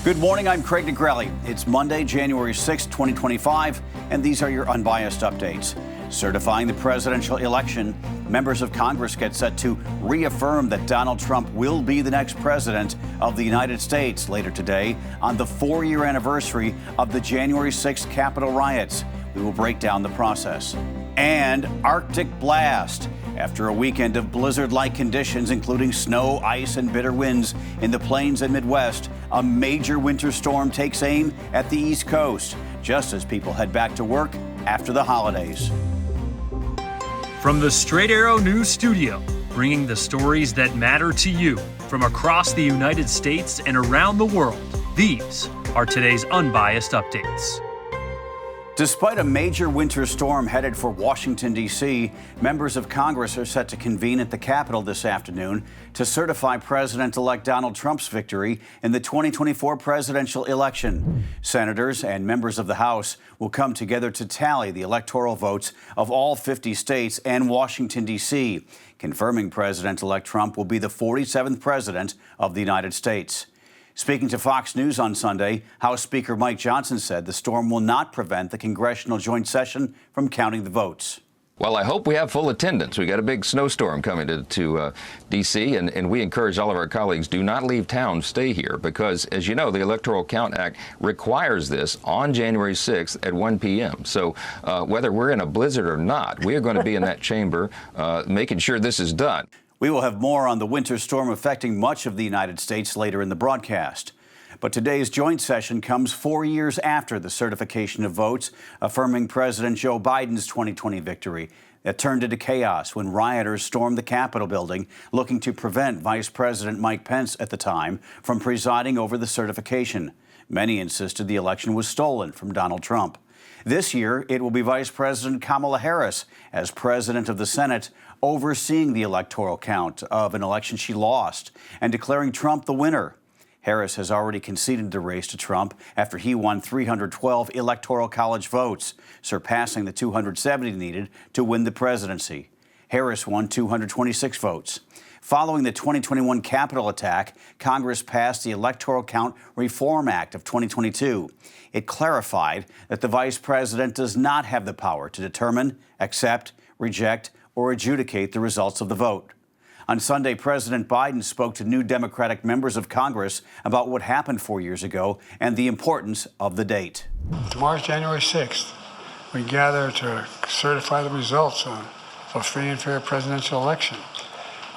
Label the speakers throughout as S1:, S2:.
S1: Good morning, I'm Craig Negrelli. It's Monday, January 6, 2025, and these are your Unbiased Updates. Certifying the presidential election, members of Congress get set to reaffirm that Donald Trump will be the next president of the United States later today on the 4-year anniversary of the January 6th Capitol riots. We will break down the process. And Arctic blast. After a weekend of blizzard-like conditions, including snow, ice, and bitter winds in the plains and Midwest, a major winter storm takes aim at the East Coast, just as people head back to work after the holidays.
S2: From the Straight Arrow News Studio, bringing the stories that matter to you from across the United States and around the world, these are today's Unbiased Updates.
S1: Despite a major winter storm headed for Washington, D.C., members of Congress are set to convene at the Capitol this afternoon to certify President-elect Donald Trump's victory in the 2024 presidential election. Senators and members of the House will come together to tally the electoral votes of all 50 states and Washington, D.C., confirming President-elect Trump will be the 47th president of the United States. Speaking to Fox News on Sunday, House Speaker Mike Johnson said the storm will not prevent the congressional joint session from counting the votes.
S3: Well, I hope we have full attendance. We got a big snowstorm coming to D.C., and we encourage all of our colleagues, do not leave town, stay here, because, as you know, the Electoral Count Act requires this on January 6th at 1 p.m. So whether we're in a blizzard or not, we are going to be in that chamber making sure this is done.
S1: We will have more on the winter storm affecting much of the United States later in the broadcast. But today's joint session comes 4 years after the certification of votes affirming President Joe Biden's 2020 victory that turned into chaos when rioters stormed the Capitol building looking to prevent Vice President Mike Pence at the time from presiding over the certification. Many insisted the election was stolen from Donald Trump. This year, it will be Vice President Kamala Harris, as president of the Senate, overseeing the electoral count of an election she lost and declaring Trump the winner. Harris has already conceded the race to Trump after he won 312 Electoral College votes, surpassing the 270 needed to win the presidency. Harris won 226 votes. Following the 2021 Capitol attack, Congress passed the Electoral Count Reform Act of 2022. It clarified that the vice president does not have the power to determine, accept, reject, or adjudicate the results of the vote. On Sunday, President Biden spoke to new Democratic members of Congress about what happened 4 years ago and the importance of the date.
S4: Tomorrow's January 6th. We gather to certify the results of a free and fair presidential election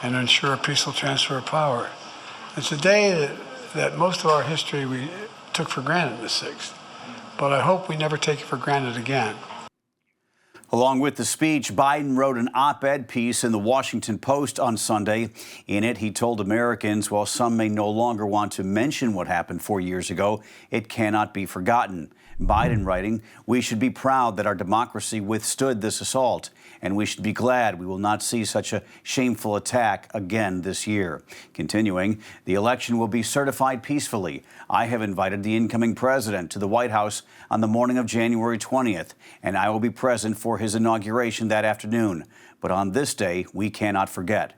S4: and ensure a peaceful transfer of power. It's a day that most of our history we took for granted the 6th, but I hope we never take it for granted again.
S1: Along with the speech, Biden wrote an op-ed piece in the Washington Post on Sunday. In it, he told Americans, while some may no longer want to mention what happened 4 years ago, it cannot be forgotten. Biden writing, "We should be proud that our democracy withstood this assault, and we should be glad we will not see such a shameful attack again this year." Continuing, "The election will be certified peacefully. I have invited the incoming president to the White House on the morning of January 20th, and I will be present for his inauguration that afternoon. But on this day, we cannot forget."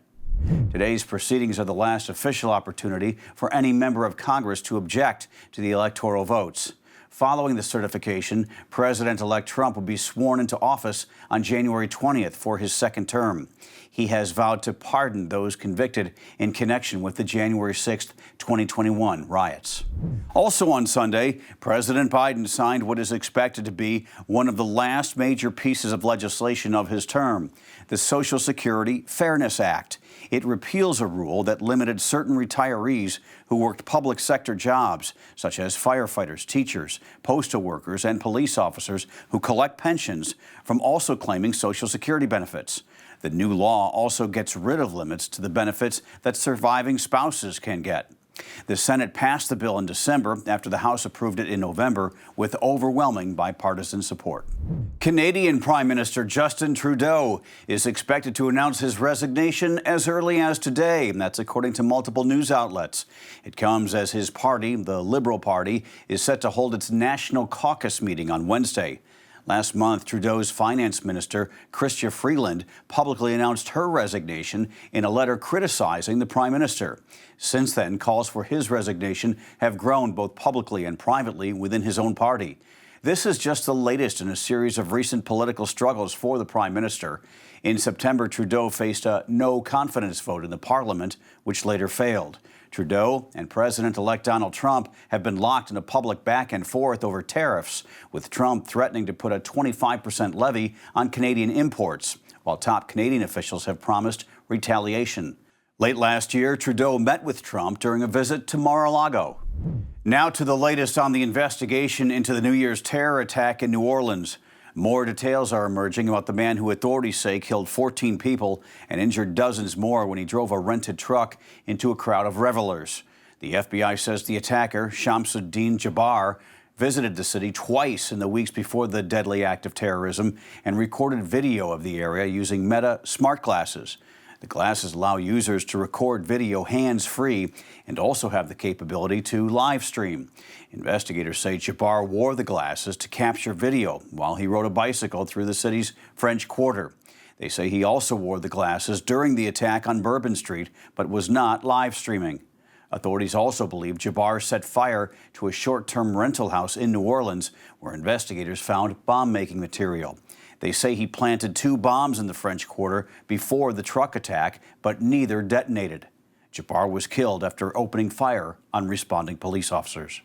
S1: Today's proceedings are the last official opportunity for any member of Congress to object to the electoral votes. Following the certification, President-elect Trump will be sworn into office on January 20th for his second term. He has vowed to pardon those convicted in connection with the January 6th, 2021 riots. Also on Sunday, President Biden signed what is expected to be one of the last major pieces of legislation of his term, the Social Security Fairness Act. It repeals a rule that limited certain retirees who worked public sector jobs, such as firefighters, teachers, postal workers, and police officers who collect pensions, from also claiming Social Security benefits. The new law also gets rid of limits to the benefits that surviving spouses can get. The Senate passed the bill in December after the House approved it in November with overwhelming bipartisan support. Canadian Prime Minister Justin Trudeau is expected to announce his resignation as early as today, and that's according to multiple news outlets. It comes as his party, the Liberal Party, is set to hold its National Caucus meeting on Wednesday. Last month, Trudeau's finance minister, Chrystia Freeland, publicly announced her resignation in a letter criticizing the prime minister. Since then, calls for his resignation have grown both publicly and privately within his own party. This is just the latest in a series of recent political struggles for the prime minister. In September, Trudeau faced a no-confidence vote in the parliament, which later failed. Trudeau and President-elect Donald Trump have been locked in a public back and forth over tariffs, with Trump threatening to put a 25% levy on Canadian imports, while top Canadian officials have promised retaliation. Late last year, Trudeau met with Trump during a visit to Mar-a-Lago. Now to the latest on the investigation into the New Year's terror attack in New Orleans. More details are emerging about the man who authorities say killed 14 people and injured dozens more when he drove a rented truck into a crowd of revelers. The FBI says the attacker, Shamsuddin Jabbar, visited the city twice in the weeks before the deadly act of terrorism and recorded video of the area using Meta smart glasses. The glasses allow users to record video hands-free and also have the capability to live stream. Investigators say Jabbar wore the glasses to capture video while he rode a bicycle through the city's French Quarter. They say he also wore the glasses during the attack on Bourbon Street, but was not live streaming. Authorities also believe Jabbar set fire to a short-term rental house in New Orleans, where investigators found bomb-making material. They say he planted 2 bombs in the French Quarter before the truck attack, but neither detonated. Jabbar was killed after opening fire on responding police officers.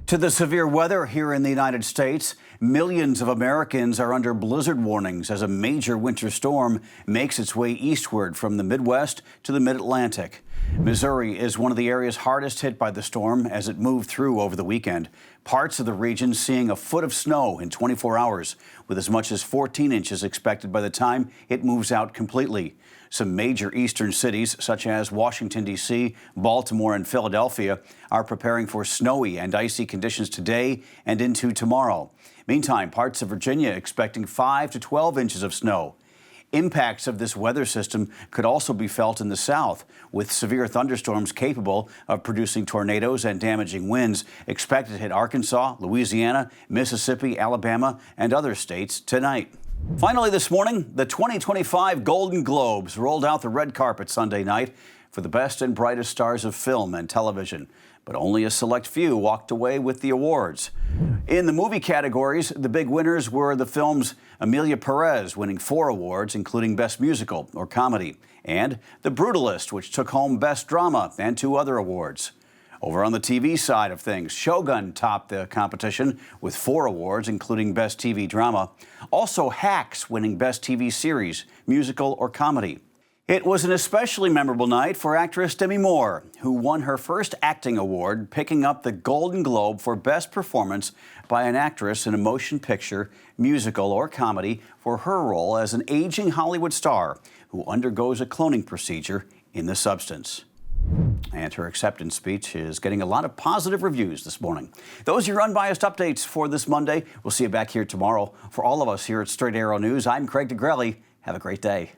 S1: To the severe weather here in the United States, millions of Americans are under blizzard warnings as a major winter storm makes its way eastward from the Midwest to the Mid-Atlantic. Missouri is one of the areas hardest hit by the storm as it moved through over the weekend. Parts of the region seeing a foot of snow in 24 hours, with as much as 14 inches expected by the time it moves out completely. Some major eastern cities, such as Washington, D.C., Baltimore, and Philadelphia, are preparing for snowy and icy conditions today and into tomorrow. Meantime, parts of Virginia expecting 5 to 12 inches of snow. Impacts of this weather system could also be felt in the south, with severe thunderstorms capable of producing tornadoes and damaging winds expected to hit Arkansas, Louisiana, Mississippi, Alabama, and other states tonight. Finally this morning, the 2025 Golden Globes rolled out the red carpet Sunday night for the best and brightest stars of film and television, but only a select few walked away with the awards. In the movie categories, the big winners were the films Emilia Perez, winning 4 awards, including Best Musical or Comedy, and The Brutalist, which took home Best Drama and 2 other awards. Over on the TV side of things, Shogun topped the competition with 4 awards, including Best TV Drama. Also, Hacks winning Best TV Series, Musical or Comedy. It was an especially memorable night for actress Demi Moore, who won her first acting award, picking up the Golden Globe for Best Performance by an Actress in a Motion Picture, Musical, or Comedy for her role as an aging Hollywood star who undergoes a cloning procedure in the substance. And her acceptance speech is getting a lot of positive reviews this morning. Those are your unbiased updates for this Monday. We'll see you back here tomorrow. For all of us here at Straight Arrow News, I'm Craig DeGrelli. Have a great day.